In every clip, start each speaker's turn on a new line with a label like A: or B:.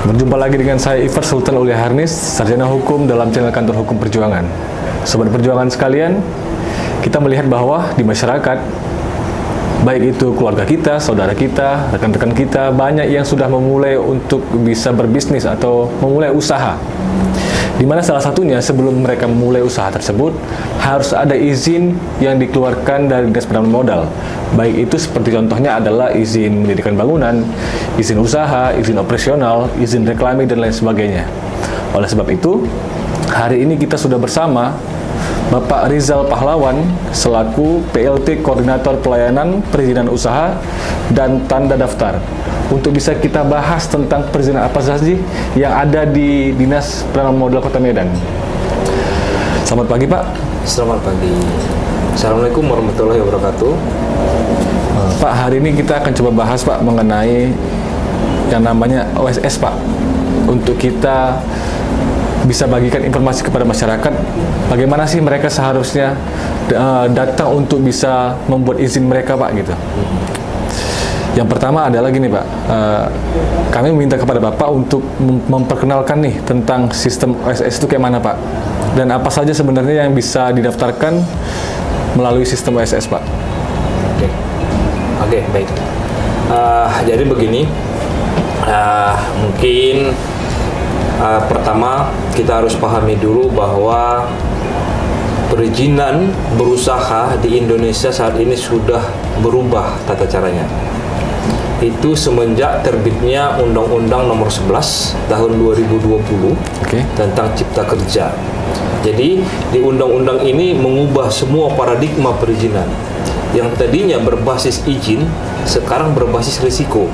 A: Berjumpa lagi dengan saya Ivar Sultan Aulia Harnis, Sarjana Hukum dalam channel Kantor Hukum Perjuangan. Sobat perjuangan sekalian, kita melihat bahwa di masyarakat, baik itu keluarga kita, saudara kita, rekan-rekan kita, banyak yang sudah memulai untuk bisa berbisnis atau memulai usaha. Di mana salah satunya sebelum mereka memulai usaha tersebut harus ada izin yang dikeluarkan dari Dinas Penanaman Modal. Baik itu seperti contohnya adalah izin mendirikan bangunan, izin usaha, izin operasional, izin reklame dan lain sebagainya. Oleh sebab itu, hari ini kita sudah bersama Bapak Rizal Pahlawan selaku PLT Koordinator Pelayanan Perizinan Usaha dan Tanda Daftar, untuk bisa kita bahas tentang perizinan apa saja yang ada di Dinas Penanaman Modal Kota Medan. Selamat pagi, Pak.
B: Selamat pagi. Assalamualaikum warahmatullahi wabarakatuh.
A: Pak, hari ini kita akan coba bahas, Pak, mengenai yang namanya OSS, Pak. Untuk kita bisa bagikan informasi kepada masyarakat, bagaimana sih mereka seharusnya datang untuk bisa membuat izin mereka, Pak, gitu. Yang pertama adalah gini, Pak, kami meminta kepada Bapak untuk memperkenalkan nih tentang sistem OSS itu kayak mana, Pak, dan apa saja sebenarnya yang bisa didaftarkan melalui sistem OSS, Pak.
B: Oke, baik. Jadi begini, mungkin pertama kita harus pahami dulu bahwa perizinan berusaha di Indonesia saat ini sudah berubah tata caranya. Itu semenjak terbitnya Undang-Undang Nomor 11 Tahun 2020 tentang Cipta Kerja. Jadi di undang-undang ini mengubah semua paradigma perizinan. Yang tadinya berbasis izin, sekarang berbasis risiko.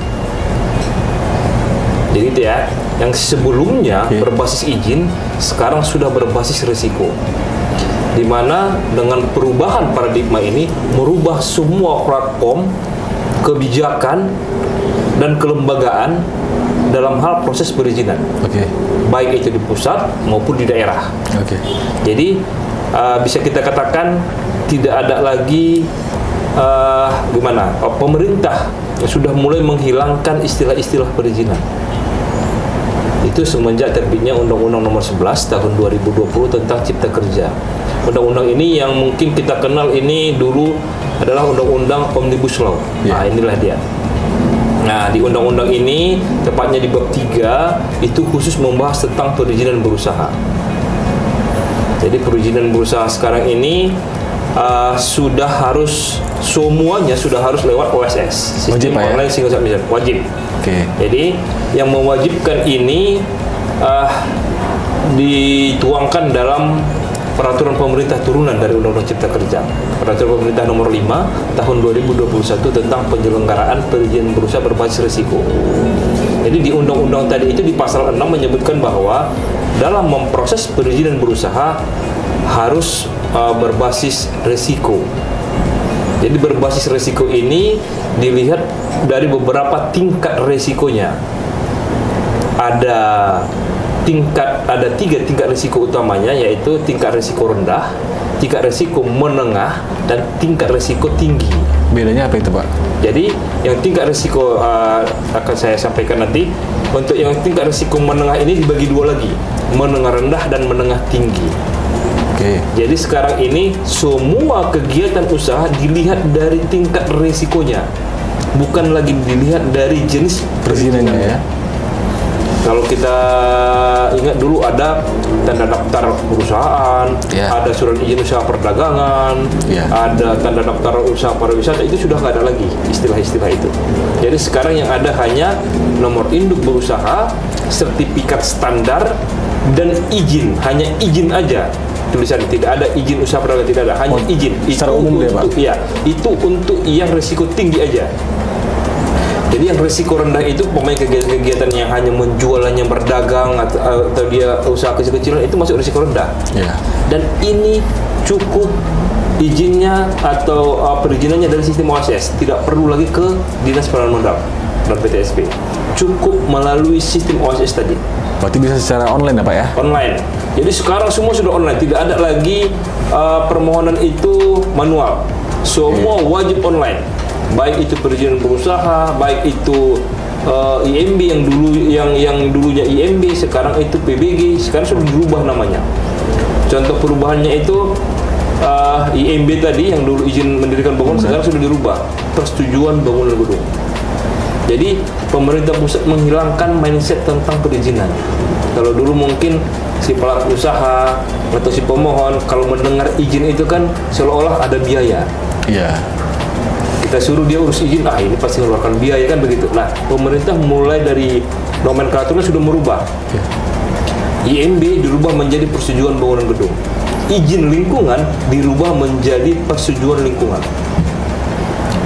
B: Jadi itu ya, yang sebelumnya berbasis izin, sekarang sudah berbasis risiko. Di mana dengan perubahan paradigma ini merubah semua platform, kebijakan, dan kelembagaan dalam hal proses perizinan. Baik itu di pusat maupun di daerah. Jadi bisa kita katakan tidak ada lagi pemerintah sudah mulai menghilangkan istilah-istilah perizinan. Itu semenjak terbitnya Undang-Undang Nomor 11 Tahun 2020 tentang Cipta Kerja. Undang-undang ini yang mungkin kita kenal ini dulu adalah Undang-Undang Omnibus Law. Nah, inilah dia. Nah, di undang-undang ini, tepatnya di bab 3, itu khusus membahas tentang perizinan berusaha. Jadi perizinan berusaha sekarang ini semuanya sudah harus lewat OSS, sistem online single submission, wajib. Jadi yang mewajibkan ini dituangkan dalam peraturan pemerintah turunan dari Undang-Undang Cipta Kerja, peraturan pemerintah nomor 5 tahun 2021 tentang penyelenggaraan perizinan berusaha berbasis risiko. Jadi di undang-undang tadi itu di pasal 6 menyebutkan bahwa dalam memproses perizinan berusaha harus berbasis risiko. Jadi berbasis risiko ini dilihat dari beberapa tingkat risikonya. Ada 3 tingkat risiko utamanya, yaitu tingkat risiko rendah, tingkat risiko menengah, dan tingkat risiko tinggi.
A: Bedanya apa itu, Pak?
B: Jadi yang tingkat risiko akan saya sampaikan nanti. Untuk yang tingkat risiko menengah ini dibagi 2 lagi, menengah rendah dan menengah tinggi. Jadi sekarang ini semua kegiatan usaha dilihat dari tingkat risikonya, bukan lagi dilihat dari jenis perizinannya. Kalau kita ingat dulu ada tanda daftar perusahaan, ada surat izin usaha perdagangan, ada tanda daftar usaha pariwisata, itu sudah nggak ada lagi istilah-istilah itu. Jadi sekarang yang ada hanya nomor induk berusaha, sertifikat standar, dan izin. Hanya izin aja tulisan, tidak ada izin usaha perdagangan, tidak ada, hanya izin.
A: Secara umum deh, Pak.
B: Itu untuk yang risiko tinggi aja. Jadi yang risiko rendah itu pemain kegiatan yang hanya menjual, hanya berdagang, atau dia usaha kecil-kecilan, itu masuk risiko rendah. Dan ini cukup izinnya atau perizinannya dari sistem OSS, tidak perlu lagi ke Dinas Penanaman Modal dan PTSP, cukup melalui sistem OSS tadi.
A: Berarti bisa secara online ya, Pak, ya? Online.
B: Jadi sekarang semua sudah online, tidak ada lagi permohonan itu manual, semua wajib online. Baik itu perizinan berusaha, baik itu IMB yang dulunya IMB sekarang itu PBG, sekarang sudah dirubah namanya. Contoh perubahannya itu IMB tadi yang dulu izin mendirikan bangunan sekarang sudah dirubah persetujuan bangunan gedung. Jadi pemerintah pusat menghilangkan mindset tentang perizinan. Kalau dulu mungkin si pelaku usaha atau si pemohon kalau mendengar izin itu kan seolah-olah ada biaya.
A: Iya.
B: Kita suruh dia urus izin, ini pasti mengeluarkan biaya kan begitu. Nah, pemerintah mulai dari nomenklaturnya sudah merubah. IMB dirubah menjadi persetujuan bangunan gedung. Izin lingkungan dirubah menjadi persetujuan lingkungan.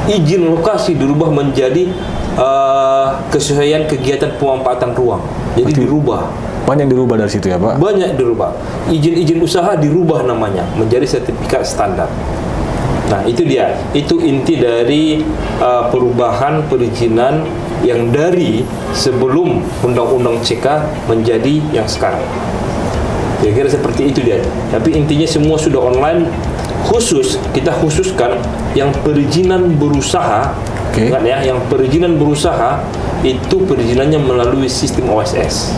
B: Izin lokasi dirubah menjadi kesesuaian kegiatan pemanfaatan ruang. Jadi dirubah.
A: Banyak dirubah dari situ ya Pak?
B: Banyak dirubah. Izin-izin usaha dirubah namanya menjadi sertifikat standar. Nah itu dia, itu inti dari perubahan perizinan yang dari sebelum Undang-Undang CK menjadi yang sekarang. Kira-kira seperti itu dia. Tapi intinya semua sudah online. Khusus kita khususkan yang perizinan berusaha, ingat ya, yang perizinan berusaha itu perizinannya melalui sistem OSS.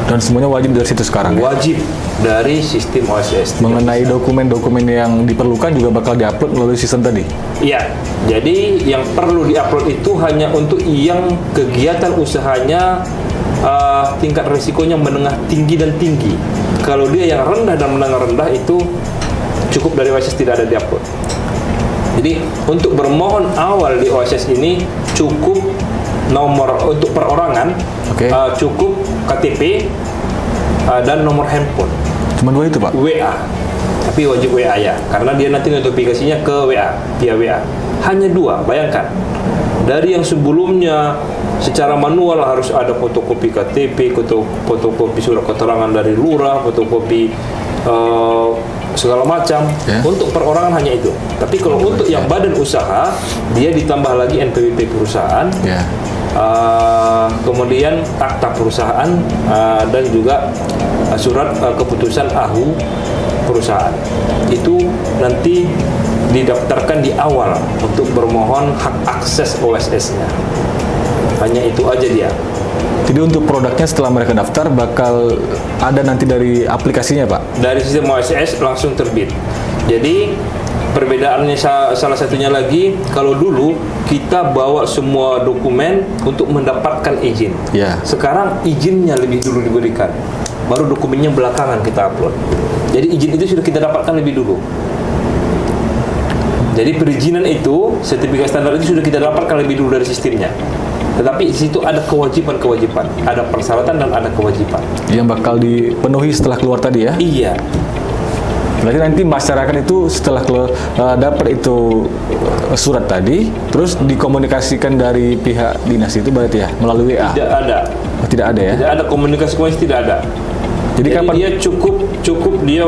A: Dan semuanya wajib dari situ sekarang.
B: Wajib dari sistem OSS.
A: Mengenai dokumen-dokumen yang diperlukan juga bakal diupload melalui sistem tadi.
B: Iya. Jadi yang perlu diupload itu hanya untuk yang kegiatan usahanya tingkat risikonya menengah tinggi dan tinggi. Kalau dia yang rendah dan menengah rendah itu cukup dari OSS, tidak ada diupload. Jadi untuk bermohon awal di OSS ini cukup nomor untuk perorangan, cukup KTP dan nomor handphone.
A: Cuma 2 itu Pak?
B: WA, tapi wajib WA ya, karena dia nanti notifikasinya ke WA, via WA. Hanya 2, bayangkan. Dari yang sebelumnya secara manual harus ada fotokopi KTP, fotokopi surat keterangan dari lurah, fotokopi segala macam. Untuk perorangan hanya itu. Tapi kalau untuk yang badan usaha, dia ditambah lagi NPWP perusahaan, kemudian akta perusahaan, dan juga surat keputusan AHU perusahaan. Itu nanti didaftarkan di awal untuk bermohon hak akses OSS-nya. Hanya itu aja dia.
A: Jadi untuk produknya setelah mereka daftar bakal ada nanti dari aplikasinya Pak?
B: Dari sistem OSS langsung terbit. Jadi perbedaannya salah satunya lagi, kalau dulu kita bawa semua dokumen untuk mendapatkan izin. Sekarang izinnya lebih dulu diberikan, baru dokumennya belakangan kita upload. Jadi izin itu sudah kita dapatkan lebih dulu. Jadi perizinan itu, sertifikat standar itu sudah kita dapatkan lebih dulu dari sistemnya. Tetapi di situ ada kewajiban-kewajiban, ada persyaratan dan ada kewajiban
A: yang bakal dipenuhi setelah keluar tadi ya?
B: Iya.
A: Berarti nanti masyarakat itu setelah dapat itu surat tadi, terus dikomunikasikan dari pihak dinas itu berarti ya melalui WA?
B: Tidak ada.
A: Tidak ada ya?
B: Tidak ada komunikasi, tidak ada. Jadi kapan dia cukup dia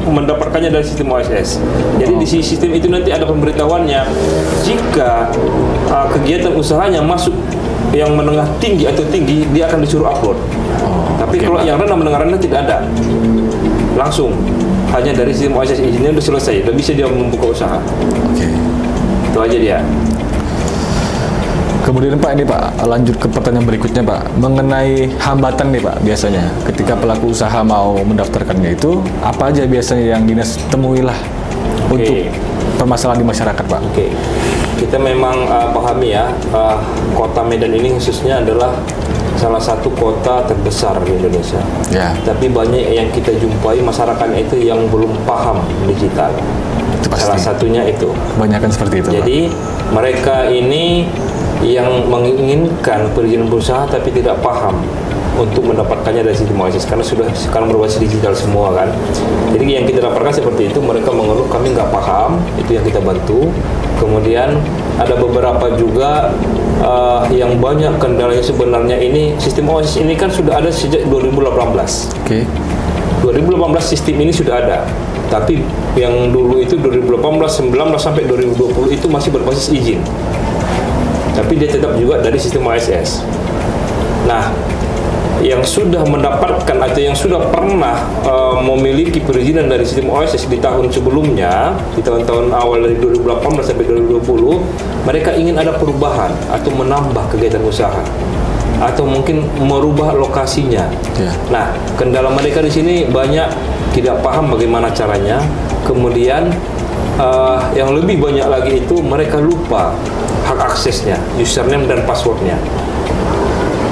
B: mendapatkannya dari sistem OSS. Jadi di sistem itu nanti ada pemberitahuannya jika kegiatan usahanya masuk yang menengah tinggi atau tinggi, dia akan disuruh upload. Tapi kalau yang rendah menengah rendah tidak ada. Langsung hanya dari sistem OSS, izinnya sudah selesai, sudah bisa dia membuka usaha. Itu aja dia.
A: Kemudian Pak, ini Pak, lanjut ke pertanyaan berikutnya Pak, mengenai hambatan nih Pak, biasanya ketika pelaku usaha mau mendaftarkannya itu, apa aja biasanya yang dinas temuilah untuk permasalahan di masyarakat Pak?
B: Kita memang pahami ya, kota Medan ini khususnya adalah salah satu kota terbesar di Indonesia. Tapi banyak yang kita jumpai masyarakatnya itu yang belum paham digital. Salah satunya itu.
A: Kebanyakan seperti itu.
B: Jadi mereka ini yang menginginkan perizinan berusaha tapi tidak paham untuk mendapatkannya dari sistem OSS karena sudah sekarang berbasis digital semua kan. Jadi yang kita dapatkan seperti itu, mereka mengeluh kami nggak paham, itu yang kita bantu. Kemudian ada beberapa juga yang banyak kendalanya sebenarnya ini sistem OSS ini kan sudah ada sejak 2018. 2018 sistem ini sudah ada. Tapi yang dulu itu 2018, 19 sampai 2020 itu masih berbasis izin. Tapi dia tetap juga dari sistem OSS. Nah, yang sudah mendapatkan atau yang sudah pernah memiliki perizinan dari sistem OSS di tahun sebelumnya, di tahun-tahun awal dari 2018 sampai 2020, mereka ingin ada perubahan atau menambah kegiatan usaha atau mungkin merubah lokasinya. Nah, kendala mereka di sini banyak tidak paham bagaimana caranya. Kemudian yang lebih banyak lagi itu mereka lupa hak aksesnya, username dan passwordnya.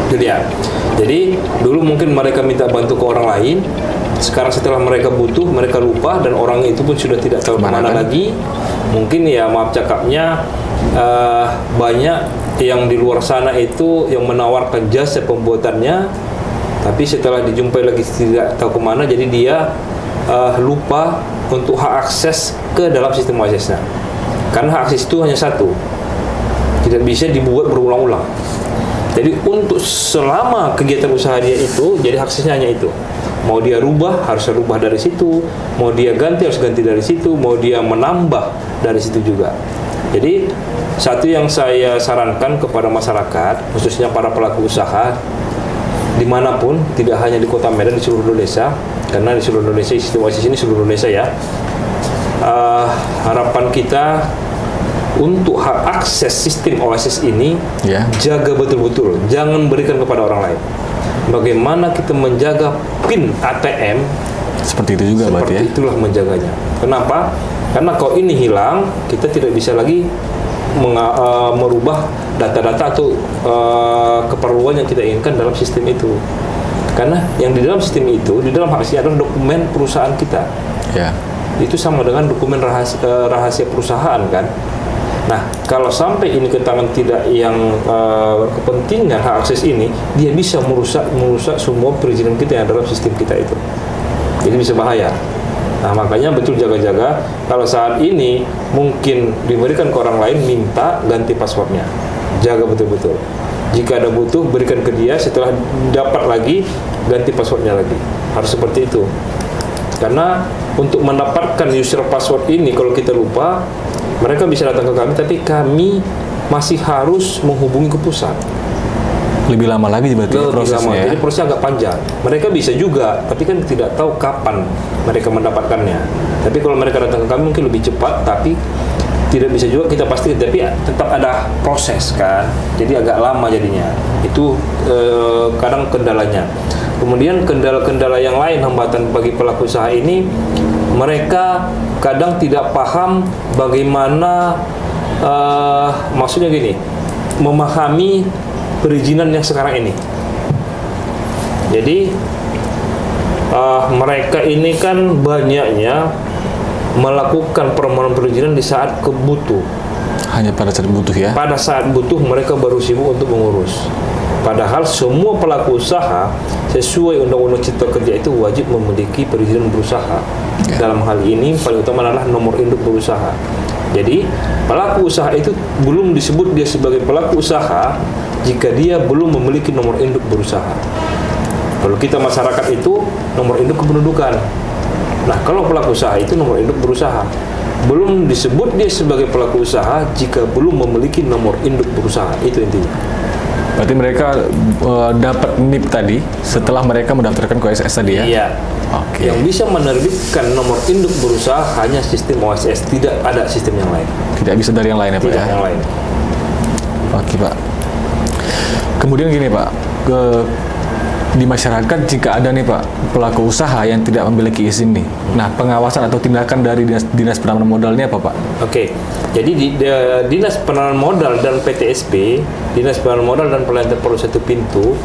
B: Itu dia. Jadi dulu mungkin mereka minta bantu ke orang lain, sekarang setelah mereka butuh, mereka lupa dan orang itu pun sudah tidak tahu kemana lagi. Mungkin ya maaf cakapnya banyak yang di luar sana itu yang menawarkan jasa pembuatannya, tapi setelah dijumpai lagi tidak tahu kemana, jadi dia lupa untuk hak akses ke dalam sistem OSS-nya. Karena hak akses itu hanya satu, tidak bisa dibuat berulang-ulang. Jadi untuk selama kegiatan usaha dia itu, jadi aksesnya hanya itu. Mau dia rubah, harus rubah dari situ. Mau dia ganti, harus ganti dari situ. Mau dia menambah, dari situ juga. Jadi satu yang saya sarankan kepada masyarakat, khususnya para pelaku usaha, dimanapun, tidak hanya di Kota Medan, di seluruh Indonesia, karena di seluruh Indonesia, sistem OSS ini seluruh Indonesia ya. Harapan kita untuk hak akses sistem OSS ini, jaga betul-betul, jangan berikan kepada orang lain. Bagaimana kita menjaga PIN ATM,
A: seperti itu juga berarti ya?
B: Itulah menjaganya. Kenapa? Karena kalau ini hilang, kita tidak bisa lagi merubah data-data atau keperluan yang kita inginkan dalam sistem itu. Karena yang di dalam sistem itu, di dalam hak akses adalah dokumen perusahaan kita. Itu sama dengan dokumen rahasia perusahaan kan. Nah, kalau sampai ini ke tangan tidak yang kepentingan hak akses ini, dia bisa merusak semua perizinan kita yang dalam sistem kita itu. Jadi bisa bahaya. Nah, makanya betul jaga-jaga. Kalau saat ini mungkin diberikan ke orang lain, minta ganti passwordnya. Jaga betul-betul. Jika ada butuh, berikan ke dia. Setelah dapat lagi, ganti passwordnya lagi. Harus seperti itu. Karena untuk mendapatkan user password ini, kalau kita lupa, mereka bisa datang ke kami, tapi kami masih harus menghubungi ke pusat.
A: Lebih lama lagi berarti prosesnya ya?
B: Jadi prosesnya agak panjang. Mereka bisa juga, tapi kan tidak tahu kapan mereka mendapatkannya. Tapi kalau mereka datang ke kami mungkin lebih cepat, tapi tidak bisa juga kita pastikan. Tapi tetap ada proses kan, jadi agak lama jadinya. Itu kadang kendalanya. Kemudian kendala-kendala yang lain, hambatan bagi pelaku usaha ini, mereka kadang tidak paham bagaimana, maksudnya gini, memahami perizinan yang sekarang ini. Jadi mereka ini kan banyaknya melakukan permohonan perizinan di saat kebutuh.
A: Hanya pada saat butuh ya? Pada
B: saat butuh mereka baru sibuk untuk mengurus. Padahal semua pelaku usaha sesuai Undang-Undang Cipta Kerja itu wajib memiliki perizinan berusaha. Dalam hal ini paling utama adalah nomor induk berusaha. Jadi pelaku usaha itu belum disebut dia sebagai pelaku usaha jika dia belum memiliki nomor induk berusaha. Kalau kita masyarakat itu nomor induk kependudukan. Nah, kalau pelaku usaha itu nomor induk berusaha. Belum disebut dia sebagai pelaku usaha jika belum memiliki nomor induk berusaha. Itu intinya.
A: Berarti mereka dapat NIP tadi setelah mereka mendaftarkan ke OSS tadi ya?
B: Iya. Oke. Yang bisa menerbitkan nomor induk berusaha hanya sistem OSS, tidak ada sistem yang lain.
A: Tidak bisa dari yang lain ya Pak?
B: Tidak yang lain.
A: Oke Pak. Kemudian gini Pak, di masyarakat jika ada nih Pak pelaku usaha yang tidak memiliki izin nih, nah pengawasan atau tindakan dari dinas penanaman modalnya apa Pak?
B: Oke, jadi dinas penanaman modal dan PTSP, dinas penanaman modal dan pelayanan terpadu satu pintu,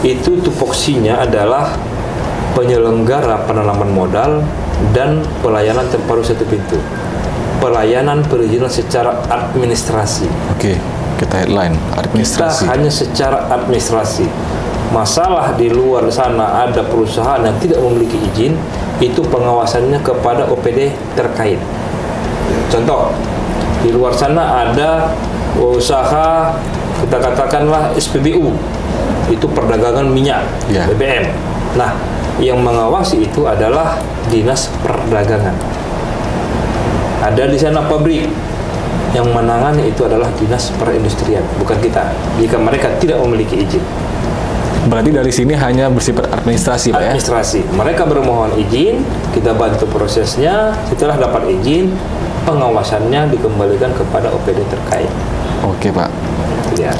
B: itu tupoksinya adalah penyelenggara penanaman modal dan pelayanan terpadu satu pintu, pelayanan perizinan secara administrasi.
A: Oke, kita headline administrasi.
B: Kita hanya secara administrasi. Masalah di luar sana ada perusahaan yang tidak memiliki izin, itu pengawasannya kepada OPD terkait. Contoh, di luar sana ada usaha, kita katakanlah SPBU, itu perdagangan minyak, BBM. Nah, yang mengawasi itu adalah Dinas Perdagangan. Ada di sana pabrik, yang menangani itu adalah Dinas Perindustrian, bukan kita, jika mereka tidak memiliki izin.
A: Berarti dari sini hanya bersifat administrasi, Pak ya?
B: Administrasi. Mereka bermohon izin, kita bantu prosesnya. Setelah dapat izin, pengawasannya dikembalikan kepada OPD terkait.
A: Oke, Pak.
B: Ya.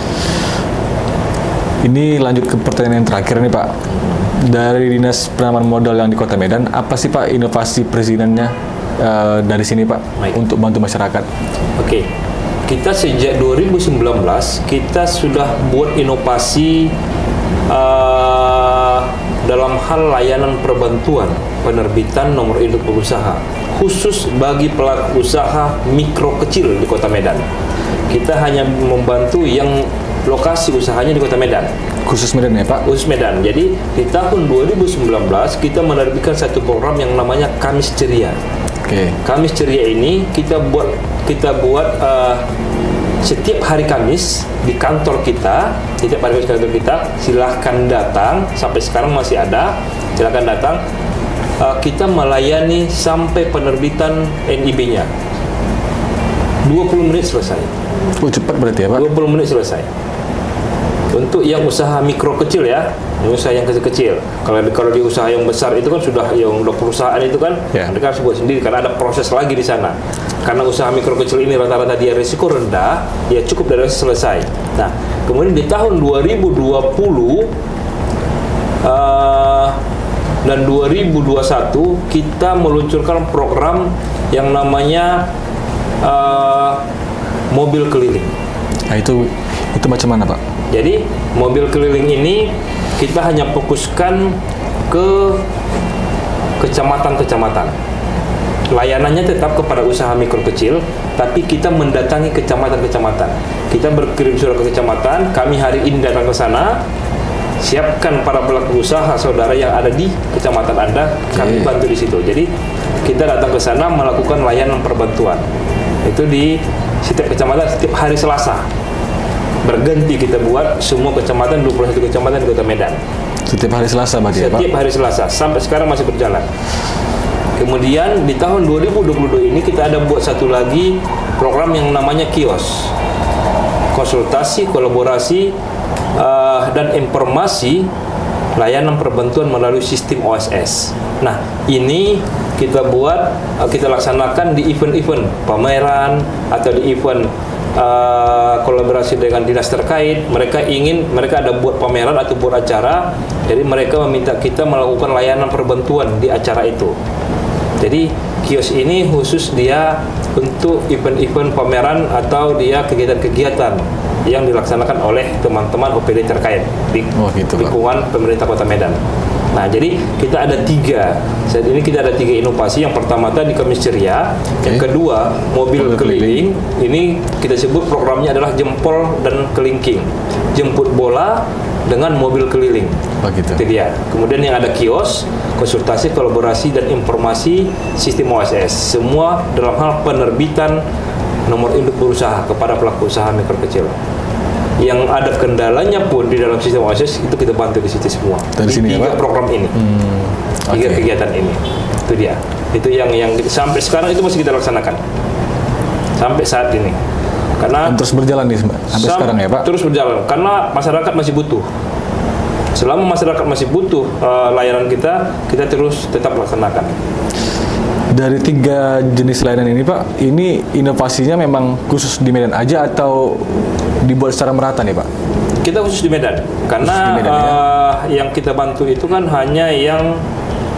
A: Ini lanjut ke pertanyaan yang terakhir nih, Pak. Dari Dinas Penanaman Modal yang di Kota Medan, apa sih, Pak, inovasi perizinannya dari sini, Pak,
B: Baik.
A: untuk bantu masyarakat?
B: Oke. Kita sejak 2019 kita sudah buat inovasi dalam hal layanan perbantuan penerbitan nomor induk berusaha khusus bagi pelaku usaha mikro kecil di Kota Medan. Kita hanya membantu yang lokasi usahanya di Kota Medan.
A: Khusus Medan ya, Pak?
B: Khusus Medan. Jadi di tahun 2019 kita menerbitkan satu program yang namanya Kamis Ceria.
A: Oke.
B: Kamis Ceria ini kita buat setiap hari Kamis di kantor kita, silahkan datang, sampai sekarang masih ada, silahkan datang. Kita melayani sampai penerbitan NIB-nya. 20 menit selesai.
A: Oh, cepat berarti ya, Pak?
B: 20 menit selesai. Untuk yang usaha mikro kecil ya, usaha yang kecil-kecil. Kalau di usaha yang besar itu kan sudah yang udah perusahaan itu kan, mereka harus buat sendiri karena ada proses lagi di sana. Karena usaha mikro kecil ini rata-rata dia risiko rendah, ya cukup dari selesai. Nah, kemudian di tahun 2020 dan 2021 kita meluncurkan program yang namanya mobil keliling.
A: Nah, itu macam mana, Pak?
B: Jadi mobil keliling ini kita hanya fokuskan ke kecamatan-kecamatan. Layanannya tetap kepada usaha mikro kecil, tapi kita mendatangi kecamatan-kecamatan. Kita berkirim surat ke kecamatan, kami hari ini datang ke sana, siapkan para pelaku usaha saudara yang ada di kecamatan Anda, kami bantu di situ. Jadi kita datang ke sana melakukan layanan perbantuan. Itu di setiap kecamatan setiap hari Selasa. Berganti kita buat semua kecamatan, 21 kecamatan di Kota Medan.
A: Setiap hari Selasa berarti ya, Pak?
B: Setiap hari Selasa, sampai sekarang masih berjalan. Kemudian di tahun 2022 ini kita ada buat satu lagi program yang namanya kios. Konsultasi, kolaborasi, dan informasi layanan perbantuan melalui sistem OSS. Nah, ini kita buat, kita laksanakan di event-event pameran atau di event kolaborasi dengan dinas terkait. Mereka ada buat pameran atau buat acara, jadi mereka meminta kita melakukan layanan perbantuan di acara itu. Jadi kios ini khusus dia untuk event-event pameran atau dia kegiatan-kegiatan yang dilaksanakan oleh teman-teman OPD terkait di lingkungan pemerintah Kota Medan. Nah, jadi kita ada tiga. Saat ini kita ada tiga inovasi. Yang pertama tadi Kamis Ceria, yang kedua mobil keliling. Ini kita sebut programnya adalah jempol dan kelingking. Jemput bola dengan mobil keliling.
A: Begitu.
B: Itu dia. Kemudian yang ada kios, konsultasi, kolaborasi dan informasi sistem OSS. Semua dalam hal penerbitan nomor induk berusaha kepada pelaku usaha mikro kecil. Yang ada kendalanya pun di dalam sistem OSS itu kita bantu di situ semua.
A: Dari sini
B: tiga
A: ya, Pak?
B: program ini, tiga kegiatan ini, itu dia. Itu yang sampai sekarang itu masih kita laksanakan sampai saat ini. Karena
A: terus berjalan nih sampai sekarang ya, Pak?
B: Terus berjalan karena masyarakat masih butuh. Selama masyarakat masih butuh layanan kita terus tetap laksanakan.
A: Dari tiga jenis layanan ini, Pak, ini inovasinya memang khusus di Medan aja atau dibuat secara merata nih, Pak?
B: Kita khusus di Medan, karena
A: di Medan,
B: yang kita bantu itu kan hanya yang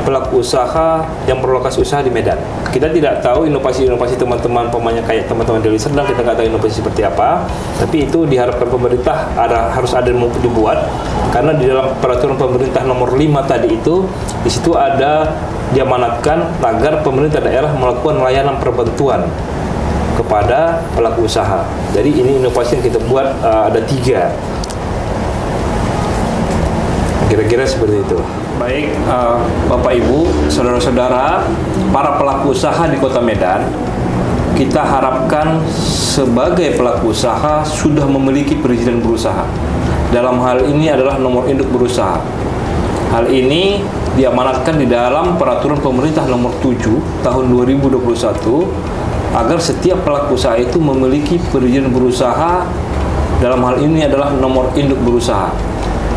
B: pelaku usaha yang berlokasi usaha di Medan. Kita tidak tahu inovasi-inovasi teman-teman, pemainnya kayak teman-teman dari Serdang, kita nggak tahu inovasi seperti apa. Tapi itu diharapkan pemerintah harus ada yang dibuat, karena di dalam peraturan pemerintah nomor 5 tadi itu, di situ ada diamanatkan agar pemerintah daerah melakukan layanan perbantuan kepada pelaku usaha. Jadi ini inovasi yang kita buat ada 3. Kira-kira seperti itu. Baik, Bapak Ibu, saudara-saudara, para pelaku usaha di Kota Medan, kita harapkan sebagai pelaku usaha sudah memiliki perizinan berusaha. Dalam hal ini adalah nomor induk berusaha. Hal ini diamanatkan di dalam peraturan pemerintah nomor 7 tahun 2021 agar setiap pelaku usaha itu memiliki perizinan berusaha. Dalam hal ini adalah nomor induk berusaha.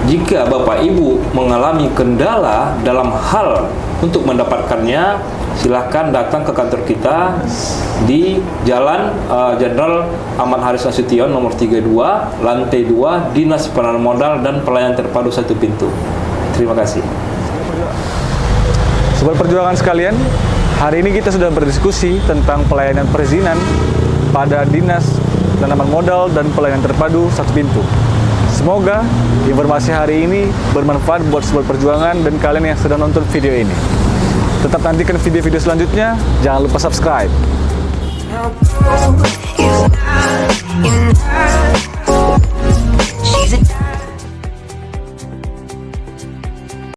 B: Jika Bapak Ibu mengalami kendala dalam hal untuk mendapatkannya, silahkan datang ke kantor kita di Jalan Jenderal Ahmad Haris Nasution nomor 32, lantai 2, Dinas Penanaman Modal dan Pelayanan Terpadu 1 Pintu. Terima kasih.
A: Sobat perjuangan sekalian, hari ini kita sudah berdiskusi tentang pelayanan perizinan pada Dinas Penanaman Modal dan Pelayanan Terpadu 1 Pintu. Semoga informasi hari ini bermanfaat buat sobat perjuangan dan kalian yang sedang nonton video ini. Tetap nantikan video-video selanjutnya, jangan lupa subscribe.